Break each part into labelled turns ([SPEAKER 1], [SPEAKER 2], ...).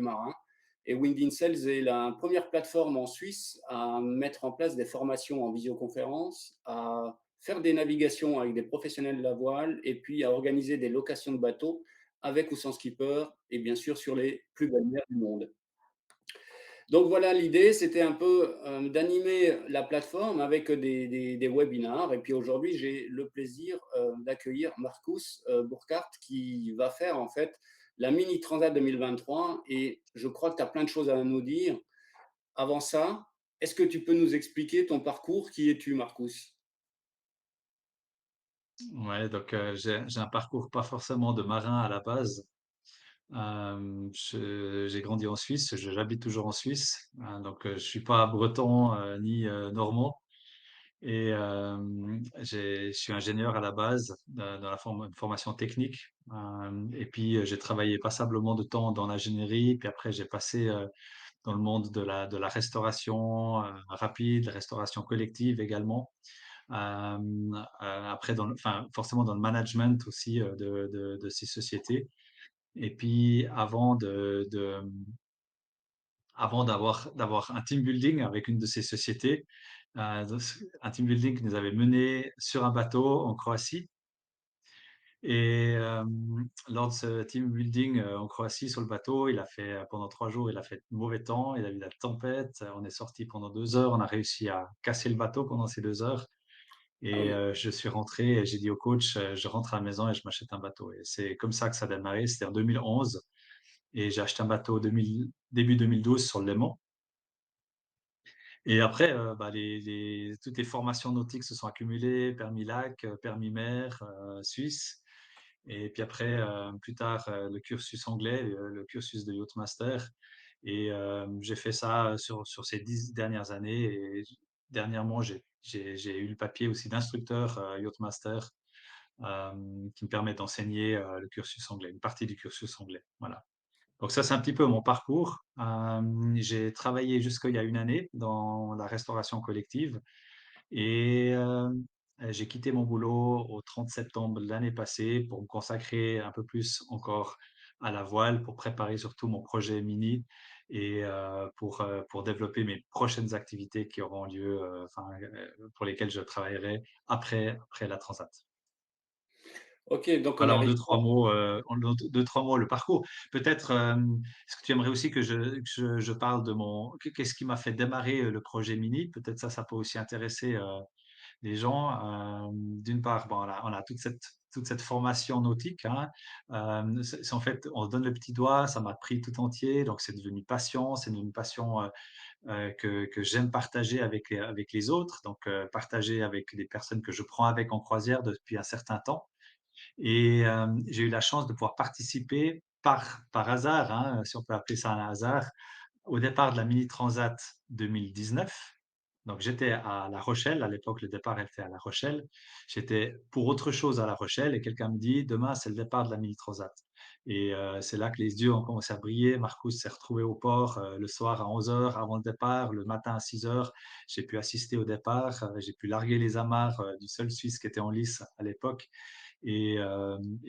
[SPEAKER 1] marin. Et Wind Incels est la première plateforme en Suisse à mettre en place des formations en visioconférence, à faire des navigations avec des professionnels de la voile et puis à organiser des locations de bateaux avec ou sans skipper et bien sûr sur les plus belles mers du monde. Donc voilà, l'idée, c'était un peu d'animer la plateforme avec des webinars. Et puis aujourd'hui, j'ai le plaisir d'accueillir Marcus Burkhardt qui va faire en fait la Mini Transat 2023. Et je crois que tu as plein de choses à nous dire. Avant ça, est-ce que tu peux nous expliquer ton parcours? Qui es-tu, Marcus?
[SPEAKER 2] Ouais, donc j'ai un parcours pas forcément de marin à la base. J'ai grandi en Suisse, j'habite toujours en Suisse, donc je suis pas breton ni normand. Et je suis ingénieur à la base dans la formation technique. Et puis j'ai travaillé passablement de temps dans l'ingénierie. Puis après j'ai passé dans le monde de la restauration rapide, la restauration collective également. Après, enfin, forcément dans le management aussi de ces sociétés. Et puis avant d'avoir un team building avec une de ces sociétés, donc un team building qui nous avait menés sur un bateau en Croatie. Et lors de ce team building en Croatie sur le bateau, il a fait pendant 3 jours, il a fait mauvais temps, il a eu la tempête. On est sorti pendant 2 heures, on a réussi à casser le bateau pendant ces 2 heures.
[SPEAKER 1] Ah
[SPEAKER 2] Et
[SPEAKER 1] oui.
[SPEAKER 2] je suis rentré et j'ai dit au coach, je rentre à la maison et je m'achète un bateau. Et c'est comme ça que ça a démarré. C'était en 2011 et j'ai acheté un bateau début 2012 sur le Léman. Et après, bah, toutes les formations nautiques se sont accumulées, permis lac, permis mer, suisse. Et puis après, plus tard, le cursus anglais, le cursus de Yachtmaster. Et j'ai fait ça sur ces 10 dernières années. Et dernièrement, j'ai eu le papier aussi d'instructeur Yachtmaster qui me permet d'enseigner le cursus anglais, une partie du cursus anglais. Voilà. Donc ça, c'est un petit peu mon parcours. J'ai travaillé jusqu'il y a une année dans la restauration collective et j'ai quitté mon boulot au 30 septembre de l'année passée pour me consacrer un peu plus encore à la voile, pour préparer surtout mon projet mini et pour développer mes prochaines activités qui auront lieu, enfin, pour lesquelles je travaillerai après la Transat.
[SPEAKER 1] Ok, donc on
[SPEAKER 2] Voilà, en
[SPEAKER 1] arrive.
[SPEAKER 2] deux, trois mots, deux, trois mots, le parcours. Peut-être, est-ce que tu aimerais aussi que je parle de qu'est-ce qui m'a fait démarrer le projet Mini? Peut-être ça peut aussi intéresser les gens. D'une part, bon, on a toute cette formation nautique, hein. En fait, on se donne le petit doigt, ça m'a pris tout entier, donc c'est devenu une passion que j'aime partager avec les autres, donc partager avec des personnes que je prends avec en croisière depuis un certain temps. Et j'ai eu la chance de pouvoir participer par hasard, hein, si on peut appeler ça un hasard, au départ de la Mini Transat 2019. Donc j'étais à La Rochelle, à l'époque le départ était à La Rochelle. J'étais pour autre chose à La Rochelle et quelqu'un me dit: «Demain, c'est le départ de la Mini Transat». Et c'est là que les yeux ont commencé à briller. Marcus s'est retrouvé au port, le soir à 11 heures avant le départ, le matin à 6 heures. J'ai pu assister au départ, j'ai pu larguer les amarres, du seul Suisse qui était en lice à l'époque. Et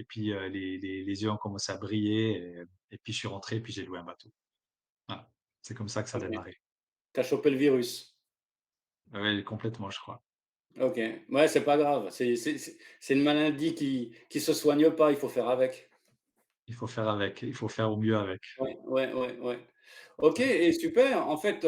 [SPEAKER 2] puis les yeux ont commencé à briller et puis je suis rentré et puis j'ai loué un bateau. Voilà, c'est comme ça que ça a
[SPEAKER 1] Ok,
[SPEAKER 2] démarré.
[SPEAKER 1] t'as chopé le virus.
[SPEAKER 2] Oui, complètement, je crois.
[SPEAKER 1] Ok, ouais, c'est pas grave. C'est une maladie qui se soigne pas, il faut faire avec.
[SPEAKER 2] Il faut faire avec, il faut faire au mieux avec.
[SPEAKER 1] Ouais, ouais, ouais, ouais. OK
[SPEAKER 2] Ouais.
[SPEAKER 1] et super. En fait,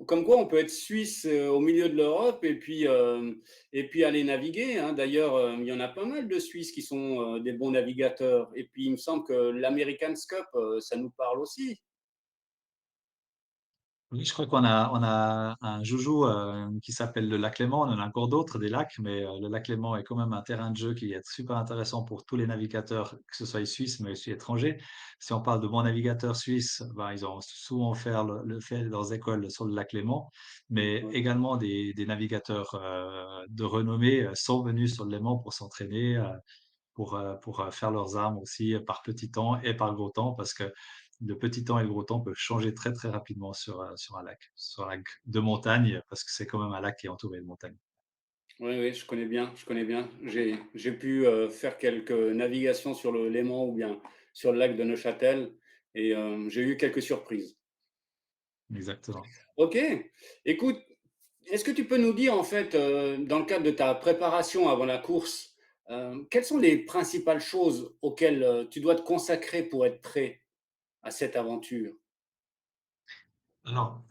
[SPEAKER 1] comme quoi on peut être suisse, au milieu de l'Europe et puis aller naviguer, hein. D'ailleurs, il y en a pas mal de Suisses qui sont, des bons navigateurs et puis il me semble que l'America's Cup, ça nous parle aussi.
[SPEAKER 2] Oui, je crois qu'on a un joujou qui s'appelle le lac Léman. On en a encore d'autres, des lacs, mais le lac Léman est quand même un terrain de jeu qui est super intéressant pour tous les navigateurs, que ce soit suisses, mais aussi étrangers. Si on parle de bons navigateurs suisses, ben, ils ont souvent fait leurs écoles sur le lac Léman, mais
[SPEAKER 1] Ouais,
[SPEAKER 2] également des navigateurs de renommée sont venus sur le Léman pour s'entraîner, pour faire leurs armes aussi par petit temps et par gros temps, parce que le petit temps et le gros temps peuvent changer très très rapidement sur un lac de montagne, parce que c'est quand même un lac qui est entouré de montagnes.
[SPEAKER 1] oui, oui, je connais bien, je connais bien. J'ai pu, faire quelques navigations sur le Léman ou bien sur le lac de Neuchâtel et j'ai eu quelques surprises.
[SPEAKER 2] exactement.
[SPEAKER 1] OK. Écoute, est-ce que tu peux nous dire, en fait, dans le cadre de ta préparation avant la course, quelles sont les principales choses auxquelles, tu dois te consacrer pour être prêt à cette aventure?
[SPEAKER 2] Alors,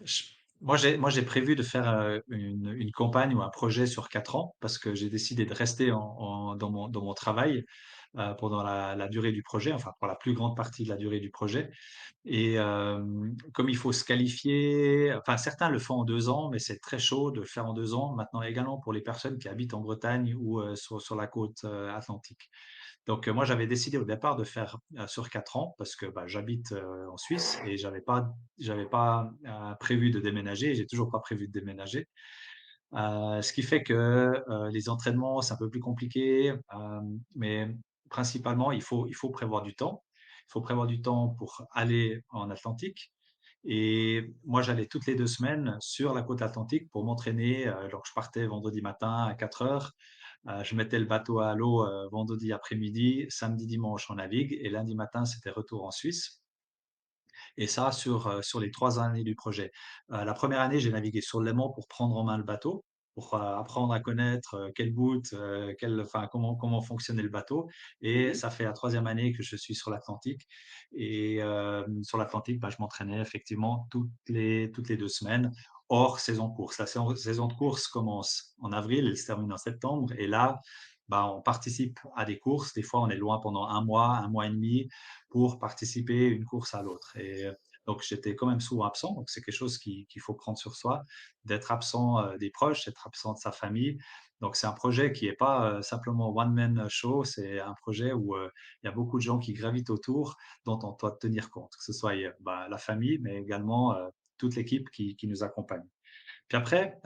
[SPEAKER 2] moi j'ai prévu de faire, une campagne ou un projet sur 4 ans parce que j'ai décidé de rester dans mon travail, pendant la durée du projet, enfin pour la plus grande partie de la durée du projet. Et comme il faut se qualifier, enfin certains le font en 2 ans, mais c'est très chaud de le faire en 2 ans. Maintenant également pour les personnes qui habitent en Bretagne ou sur la côte, atlantique. Donc moi j'avais décidé au départ de faire, sur 4 ans parce que, bah, j'habite, en Suisse et j'avais pas, prévu de déménager et j'ai toujours pas prévu de déménager. Ce qui fait que, les entraînements, c'est un peu plus compliqué, mais principalement, il faut prévoir du temps. Il faut prévoir du temps pour aller en Atlantique et moi, j'allais toutes les 2 semaines sur la côte atlantique pour m'entraîner, donc je partais vendredi matin à 4 heures, je mettais le bateau à l'eau, vendredi après-midi, samedi, dimanche, on navigue et lundi matin, c'était retour en Suisse. Et ça sur les 3 années du projet. La première année, j'ai navigué sur le Léman pour prendre en main le bateau, pour, apprendre à connaître, quel bout, enfin comment fonctionnait le bateau et
[SPEAKER 1] Mmh.
[SPEAKER 2] ça fait la troisième année que je suis sur l'Atlantique et sur l'Atlantique, bah, je m'entraînais effectivement toutes les 2 semaines, hors saison course. La saison de course commence en avril, elle se termine en septembre et là, bah, on participe à des courses. Des fois, on est loin pendant un mois et demi pour participer une course à l'autre. Et donc, j'étais quand même souvent absent. Donc, c'est quelque chose qu'il faut prendre sur soi, d'être absent des proches, d'être absent de sa famille. Donc, c'est un projet qui n'est pas simplement one man show. C'est un projet où il y a beaucoup de gens qui gravitent autour, dont on doit tenir compte, que ce soit bah, la famille, mais également toute l'équipe qui nous accompagne. Puis après,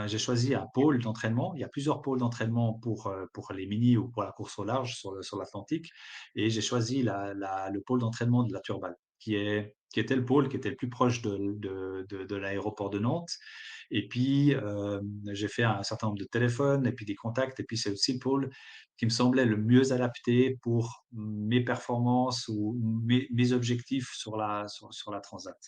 [SPEAKER 2] j'ai choisi un pôle d'entraînement. Il y a plusieurs pôles d'entraînement pour les mini ou pour la course au large sur l'Atlantique. Et j'ai choisi le pôle d'entraînement de la Turballe, qui était le pôle qui était le plus proche de l'aéroport de Nantes. Et puis, j'ai fait un certain nombre de téléphones et puis des contacts. Et puis, c'est aussi le pôle qui me semblait le mieux adapté pour mes performances ou mes objectifs sur la transat.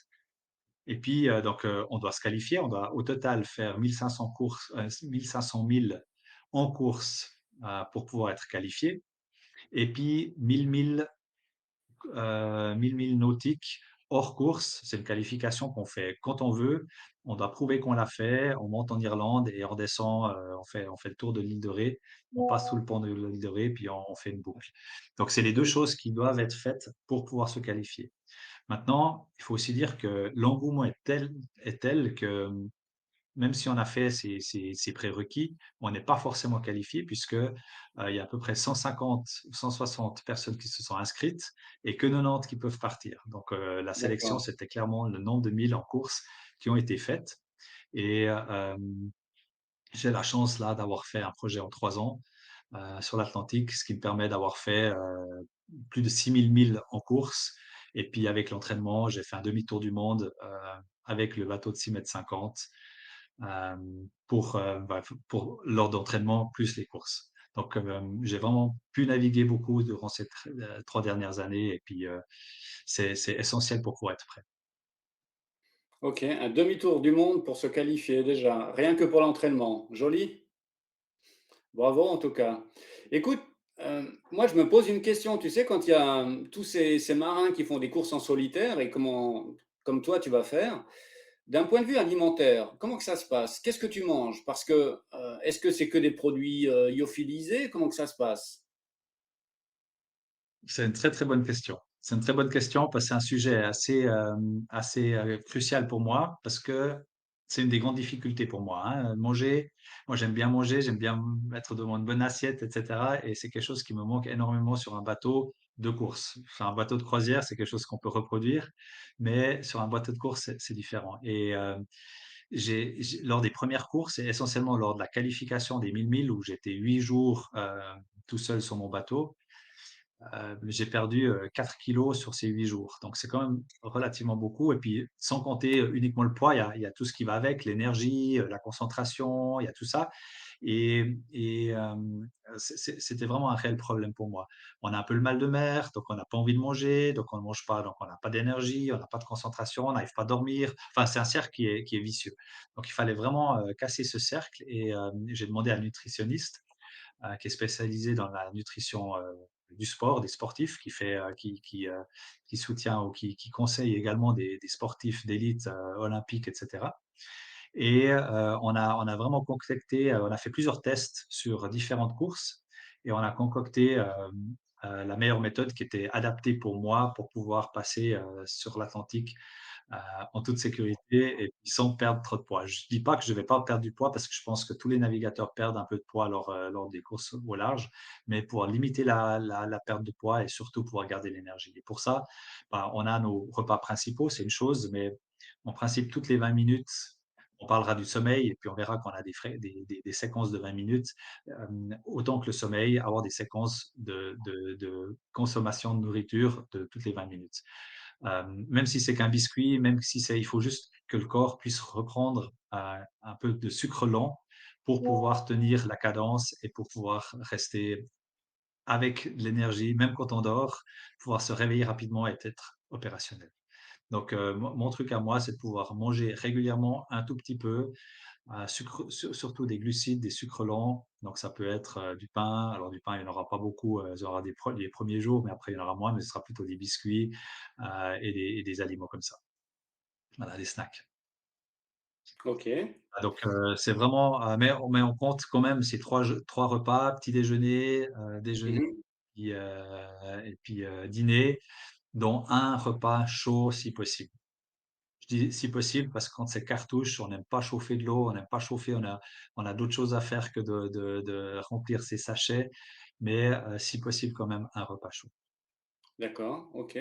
[SPEAKER 2] Et puis, donc, on doit se qualifier, on doit au total faire 1 500 courses, 1 500 milles en course, pour pouvoir être qualifié et puis 1 000 milles nautiques hors course. C'est une qualification qu'on fait quand on veut. On doit prouver qu'on l'a fait. On monte en Irlande et on descend, on fait le tour de l'île de Ré. On passe sous le pont de l'île de Ré, puis on fait une boucle. Donc c'est les 2 choses qui doivent être faites pour pouvoir se qualifier. Maintenant, il faut aussi dire que l'engouement est tel que, même si on a fait ces prérequis, on n'est pas forcément qualifié puisque, il y a à peu près 150 ou 160 personnes qui se sont inscrites et que 90 qui peuvent partir. Donc, la sélection,
[SPEAKER 1] D'accord.
[SPEAKER 2] c'était clairement le nombre de milles en course qui ont été faites et j'ai la chance là d'avoir fait un projet en 3 ans, sur l'Atlantique, ce qui me permet d'avoir fait, plus de 6 000 milles en course et puis avec l'entraînement, j'ai fait un demi-tour du monde, avec le bateau de 6,50 pour lors d'entraînement plus les courses. Donc, j'ai vraiment pu naviguer beaucoup durant ces 3 dernières années et puis, c'est essentiel pour pouvoir être prêt.
[SPEAKER 1] OK, un demi-tour du monde pour se qualifier déjà, rien que pour l'entraînement. Joli. Bravo en tout cas. Écoute, moi je me pose une question, tu sais quand il y a, tous ces marins qui font des courses en solitaire et comme toi tu vas faire, d'un point de vue alimentaire, comment que ça se passe? Qu'est-ce que tu manges? Parce que, est-ce que c'est que des produits, lyophilisés? Comment que ça se passe?
[SPEAKER 2] C'est une très, très bonne question. C'est une très bonne question parce que c'est un sujet assez, crucial pour moi parce que c'est une des grandes difficultés pour moi, hein. Moi j'aime bien être devant une bonne assiette et cetera et c'est quelque chose qui me manque énormément sur un bateau de course. Sur un bateau de croisière, c'est quelque chose qu'on peut reproduire, mais sur un bateau de course, c'est différent et lors des premières courses et essentiellement lors de la qualification des 1 000 milles où j'étais 8 jours, tout seul sur mon bateau, j'ai perdu, 4 kilogrammes sur ces 8 jours. Donc c'est quand même relativement beaucoup et puis sans compter, uniquement le poids, il y a tout ce qui va avec, l'énergie, la concentration, il y a tout ça et c'était vraiment un réel problème pour moi. On a un peu le mal de mer, donc on n'a pas envie de manger, donc on ne mange pas, donc on n'a pas d'énergie, on n'a pas de concentration, on n'arrive pas à dormir. Enfin, c'est un cercle qui est vicieux. Donc il fallait vraiment, casser ce cercle et j'ai demandé à un nutritionniste qui est spécialisé dans la nutrition du sport, des sportifs, qui soutient ou qui conseille également des sportifs d'élite olympiques, etc. Et on a vraiment concocté, on a fait plusieurs tests sur différentes courses et on a concocté la meilleure méthode qui était adaptée pour moi pour pouvoir passer sur l'Atlantique heu, en toute sécurité et puis sans perdre trop de poids. Je dis pas que je vais pas perdre du poids parce que je pense que tous les navigateurs perdent un peu de poids lors des courses au large, mais pour limiter la perte de poids et surtout pouvoir garder l'énergie et pour ça, bah, on a nos repas principaux, c'est une chose, mais en principe, toutes les 20 minutes, on parlera du sommeil et puis on verra qu'on a des séquences de 20 minutes, autant que le sommeil, avoir des séquences de consommation de nourriture de toutes les 20 minutes. Même si c'est qu'un biscuit, même si c'est il faut juste que le corps puisse reprendre, un peu de sucre lent pour pouvoir tenir la cadence et pour pouvoir rester avec de l'énergie, même quand on dort, pouvoir se réveiller rapidement et être opérationnel. Donc mon truc à moi, c'est de pouvoir manger régulièrement un tout petit peu, surtout des glucides, des sucres lents. Donc ça peut être, du pain. Alors du pain, il n'y en aura pas beaucoup, il y aura les premiers jours, mais après il y en aura moins, mais ce sera plutôt des biscuits, et des aliments comme ça. Voilà, des snacks.
[SPEAKER 1] OK.
[SPEAKER 2] Donc c'est vraiment, mais on compte quand même ces 3 repas, petit déjeuner, déjeuner
[SPEAKER 1] Mmh.
[SPEAKER 2] et puis dîner, dont un repas chaud si possible. Je dis si possible parce que quand c'est cartouche, on n'aime pas chauffer de l'eau, on n'aime pas chauffer, on a d'autres choses à faire que de remplir ses sachets, mais si possible quand même un repas chaud.
[SPEAKER 1] D'accord, OK.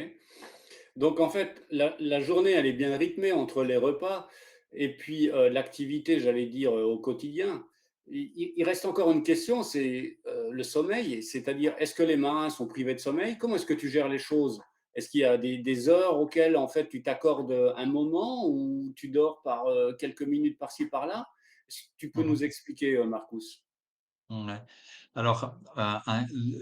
[SPEAKER 1] Donc en fait, la journée, elle est bien rythmée entre les repas et puis, l'activité, j'allais dire, au quotidien. Il reste encore une question, c'est, le sommeil, c'est-à-dire, est-ce que les marins sont privés de sommeil? Comment est-ce que tu gères les choses? Est-ce qu'il y a des heures auxquelles, en fait, tu t'accordes, un moment ou tu dors par, quelques minutes par-ci par-là? Est-ce que tu peux
[SPEAKER 2] Mmh.
[SPEAKER 1] nous expliquer, Marcus?
[SPEAKER 2] Ouais. Alors,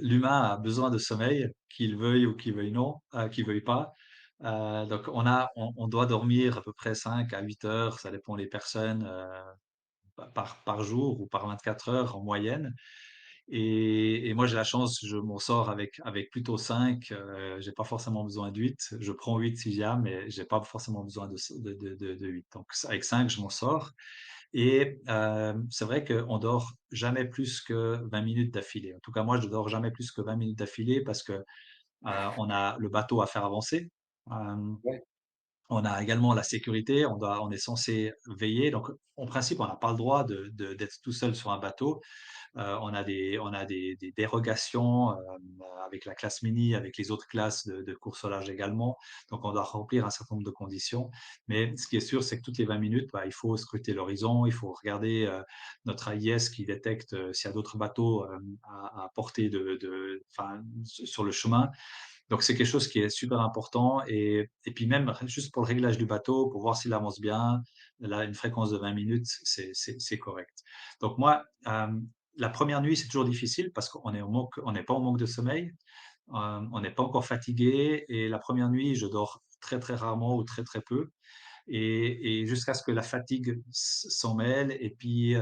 [SPEAKER 2] l'humain a besoin de sommeil, qu'il veuille ou qu'il veuille pas. Donc on doit dormir à peu près 5 à 8 heures, ça dépend des personnes, par jour ou par 24 heures en moyenne. Et moi, j'ai la chance, je m'en sors avec plutôt 5. J'ai pas forcément besoin de 8. Je prends 8 si j'ai mais j'ai pas forcément besoin de 8. Donc avec 5, je m'en sors et c'est vrai qu'on dort jamais plus que 20 minutes d'affilée. En tout cas, moi, je dors jamais plus que 20 minutes d'affilée parce que, on a le bateau à faire avancer. Hem,
[SPEAKER 1] Ouais,
[SPEAKER 2] on a également la sécurité, on est censé veiller. Donc en principe, on n'a pas le droit d'être tout seul sur un bateau. On a des dérogations, avec la classe mini, avec les autres classes de course au large également. Donc on doit remplir un certain nombre de conditions. Mais ce qui est sûr, c'est que toutes les 20 minutes, bah, il faut scruter l'horizon, il faut regarder, notre AIS qui détecte, s'il y a d'autres bateaux, à portée enfin, sur le chemin. Donc c'est quelque chose qui est super important et puis même juste pour le réglage du bateau, pour voir s'il avance bien, là, une fréquence de 20 minutes, c'est correct. Donc moi, la première nuit, c'est toujours difficile parce on n'est pas en manque de sommeil, on n'est pas encore fatigué et la première nuit, je dors très, très rarement ou très, très peu et jusqu'à ce que la fatigue s'en mêle et puis,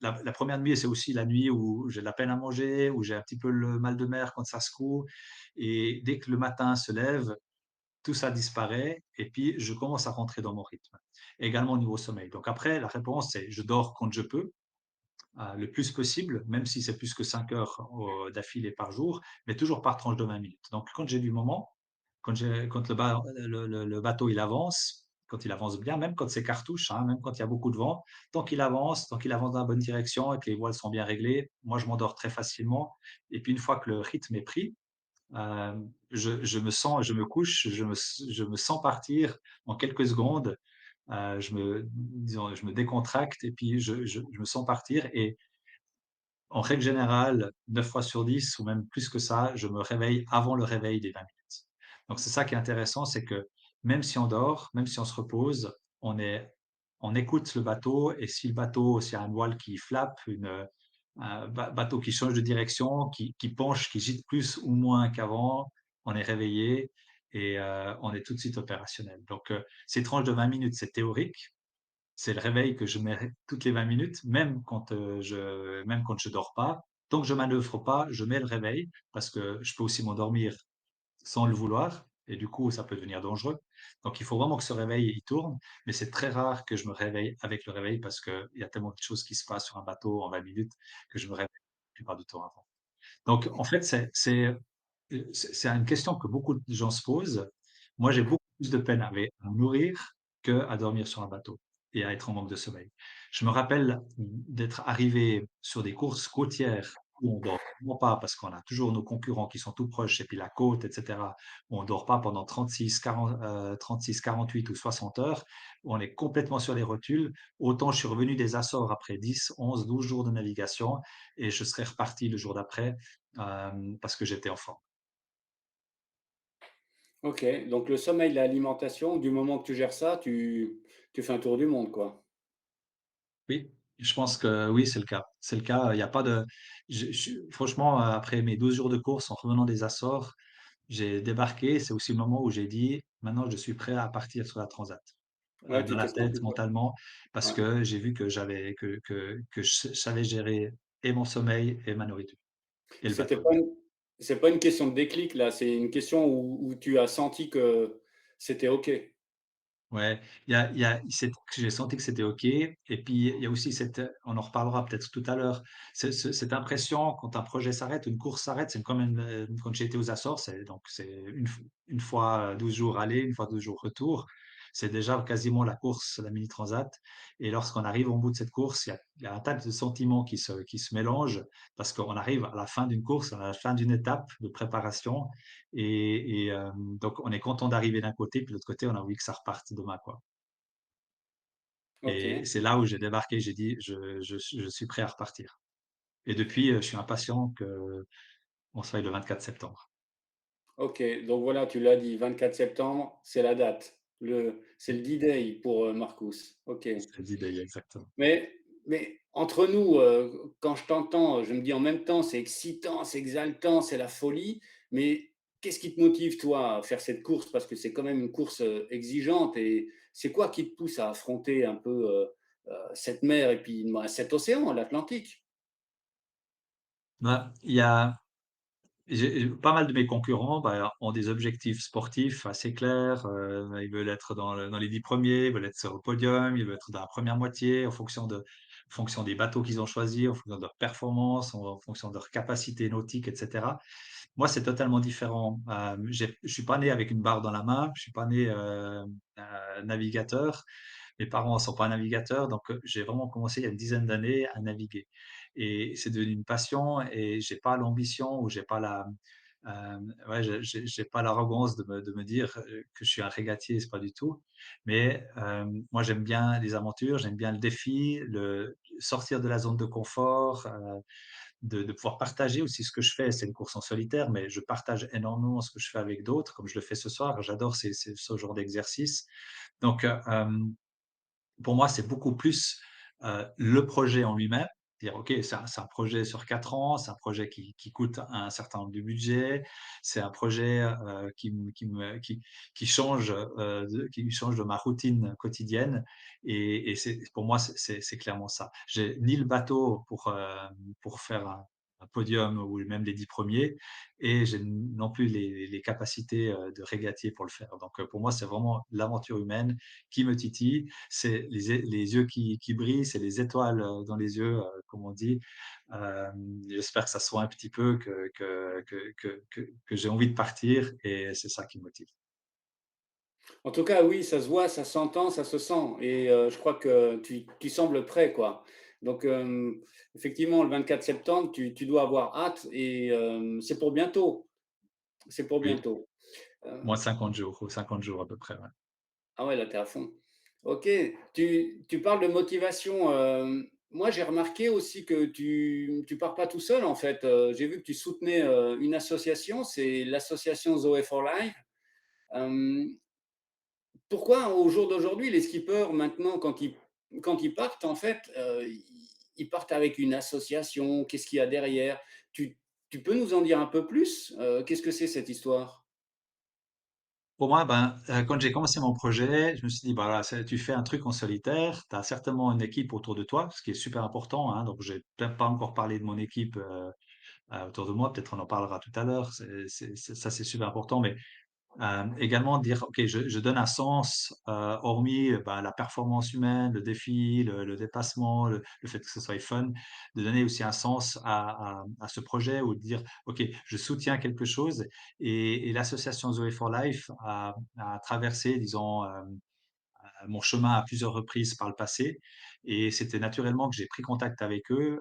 [SPEAKER 2] la 1re nuit, c'est aussi la nuit où j'ai de la peine à manger, où j'ai un petit peu le mal de mer quand ça secoue et dès que le matin se lève, tout ça disparaît et puis je commence à rentrer dans mon rythme. Également au niveau sommeil. Donc après, la réponse, c'est je dors quand je peux, le plus possible, même si c'est plus que 5 heures, d'affilée par jour, mais toujours par tranche de 20 minutes. Donc quand j'ai du moment, quand le bateau il avance, quand il avance bien, même quand c'est cartouche, hein, même quand il y a beaucoup de vent, tant qu'il avance dans la bonne direction et que les voiles sont bien réglées, moi je m'endors très facilement et puis une fois que le rythme est pris, je me sens je me couche, je me sens partir en quelques secondes, je me décontracte et puis je me sens partir et en règle générale, 9 fois sur 10 ou même plus que ça, je me réveille avant le réveil des 20 minutes. Donc c'est ça qui est intéressant, c'est que même si on dort, même si on se repose, on écoute le bateau et si le bateau, s'il y a un voile qui flappe, un bateau qui change de direction, qui penche, qui gîte plus ou moins qu'avant, on est réveillé et on est tout de suite opérationnel. Donc ces tranches de 20 minutes, c'est théorique, c'est le réveil que je mets toutes les 20 minutes, même quand je dors pas. Tant que je manœuvre pas, je mets le réveil parce que je peux aussi m'endormir sans le vouloir et du coup, ça peut devenir dangereux. Donc il faut vraiment que ce réveil, il tourne, mais c'est très rare que je me réveille avec le réveil parce qu'il y a tellement de choses qui se passent sur un bateau en 20 minutes que je me réveille la plupart du temps avant. Donc en fait, c'est une question que beaucoup de gens se posent. Moi, j'ai beaucoup plus de peine à me nourrir qu'à dormir sur un bateau et à être en manque de sommeil. Je me rappelle d'être arrivé sur des courses côtières où on dort vraiment pas parce qu'on a toujours nos concurrents qui sont tout proches et puis la côte, et cetera, où on dort pas pendant 36, 48 ou 60 heures, où on est complètement sur les rotules. Autant je suis revenu des Açores après 10, 11, 12 jours de navigation et je serais reparti le jour d'après, parce que j'étais en forme.
[SPEAKER 1] OK, donc le sommeil, l'alimentation, du moment que tu gères ça, tu fais un tour du monde, quoi.
[SPEAKER 2] Oui, je pense que oui, c'est le cas. C'est le cas, il y a pas de franchement, après mes 12 jours de course en revenant des Açores, j'ai débarqué, c'est aussi le moment où j'ai dit: «Maintenant je suis prêt à partir sur la transat».
[SPEAKER 1] Ouais,
[SPEAKER 2] Dans
[SPEAKER 1] tu
[SPEAKER 2] la
[SPEAKER 1] t'es
[SPEAKER 2] tête,
[SPEAKER 1] senti prêt.
[SPEAKER 2] mentalement, parce
[SPEAKER 1] Ouais.
[SPEAKER 2] que j'ai vu que j'avais que je savais gérer et mon sommeil et ma nourriture et le
[SPEAKER 1] C'était
[SPEAKER 2] bateau.
[SPEAKER 1] pas une c'est pas une question de déclic là, c'est une question où tu as senti que c'était OK.
[SPEAKER 2] Ouais, il y a j'ai senti que c'était OK et puis il y a aussi on en reparlera peut-être tout à l'heure, cette impression quand un projet s'arrête, une course s'arrête, c'est quand même, quand j'ai été aux Açores, c'est une fois 12 jours aller, une fois 12 jours retour. C'est déjà quasiment la course, la mini transat et lorsqu'on arrive au bout de cette course, il y a un tas de sentiments qui se mélangent parce qu'on arrive à la fin d'une course, à la fin d'une étape de préparation donc on est content d'arriver d'un côté, puis de l'autre côté, on a envie que ça reparte demain, quoi. Et
[SPEAKER 1] OK,
[SPEAKER 2] c'est là où j'ai débarqué, j'ai dit: Je suis prêt à repartir» et depuis, je suis impatient qu'on soit le 24 septembre.
[SPEAKER 1] OK, donc voilà, tu l'as dit, 24 septembre, c'est la date. C'est le D-Day pour, Marcus. OK.
[SPEAKER 2] C'est l'idée, exactement.
[SPEAKER 1] Mais entre nous, quand je t'entends, je me dis en même temps, c'est excitant, c'est exaltant, c'est la folie, mais qu'est-ce qui te motive toi à faire cette course? Parce que c'est quand même une course, exigeante et c'est quoi qui te pousse à affronter un peu, cette mer et puis, bah, cet océan, l'Atlantique?
[SPEAKER 2] Bah, j'ai pas mal de mes concurrents, bah, ont des objectifs sportifs assez clairs, ils veulent être dans les 10 premiers, ils veulent être sur le podium, ils veulent être dans la première moitié en fonction des bateaux qu'ils ont choisis, en fonction de leur performance, en fonction de leur capacité nautique et cetera. Moi, c'est totalement différent. Je suis pas né avec une barre dans la main, je suis pas né, navigateur. Mes parents sont pas navigateurs, donc j'ai vraiment commencé il y a une dizaine d'années à naviguer et c'est devenu une passion et j'ai pas l'ambition ou ouais, j'ai pas l'arrogance de me dire, que je suis un régatier, c'est pas du tout. Mais moi, j'aime bien les aventures, j'aime bien le défi, le sortir de la zone de confort, de pouvoir partager aussi ce que je fais. C'est une course en solitaire, mais je partage énormément ce que je fais avec d'autres, comme je le fais ce soir. J'adore ce genre d'exercice. Donc, pour moi, c'est beaucoup plus, le projet en lui-même. Dire: «OK, c'est un projet sur 4 ans, c'est un projet qui coûte un certain nombre de budget, c'est un projet, qui change de ma routine quotidienne» et c'est pour moi, c'est clairement ça. J'ai ni le bateau pour faire un podium ou même les 10 premiers et j'ai non plus les capacités, de régatier pour le faire. Donc, pour moi, c'est vraiment l'aventure humaine qui me titille, c'est les yeux qui brillent, c'est les étoiles, dans les yeux, comme on dit. J'espère que ça se voit un petit peu que j'ai envie de partir et c'est ça qui me motive.
[SPEAKER 1] En tout cas, oui, ça se voit, ça s'entend, ça se sent et je crois que tu sembles prêt, quoi. Donc, effectivement, le 24 septembre, tu dois avoir hâte et c'est pour bientôt, c'est pour
[SPEAKER 2] Oui,
[SPEAKER 1] bientôt. Heu,
[SPEAKER 2] moins de 50 jours, ou 50 jours à peu près, ouais.
[SPEAKER 1] ah ouais, là, tu es à fond. OK, tu parles de motivation, moi, j'ai remarqué aussi que tu pars pas tout seul, en fait. J'ai vu que tu soutenais, une association, c'est l'association Zoé for Life. Hem, Pourquoi au jour d'aujourd'hui, les skippers maintenant quand ils partent, en fait, ils partent avec une association? Qu'est-ce qu'il y a derrière? Tu peux nous en dire un peu plus? Qu'est-ce que c'est cette histoire?
[SPEAKER 2] Pour moi, ben, quand j'ai commencé mon projet, je me suis dit: «Bah, voilà, c'est tu fais un truc en solitaire, tu as certainement une équipe autour de toi», ce qui est super important, hein, donc j'ai peut-être pas encore parlé de mon équipe, autour de moi, peut-être on en parlera tout à l'heure, c'est ça, c'est super important, mais également dire: «OK, je donne un sens, hormis, bah, la performance humaine, le défi, le dépassement, le fait que ce soit fun», de donner aussi un sens à ce projet ou de dire: «OK, je soutiens quelque chose», et l'association Zoé for Life a traversé, disons, mon chemin à plusieurs reprises par le passé, et c'était naturellement que j'ai pris contact avec eux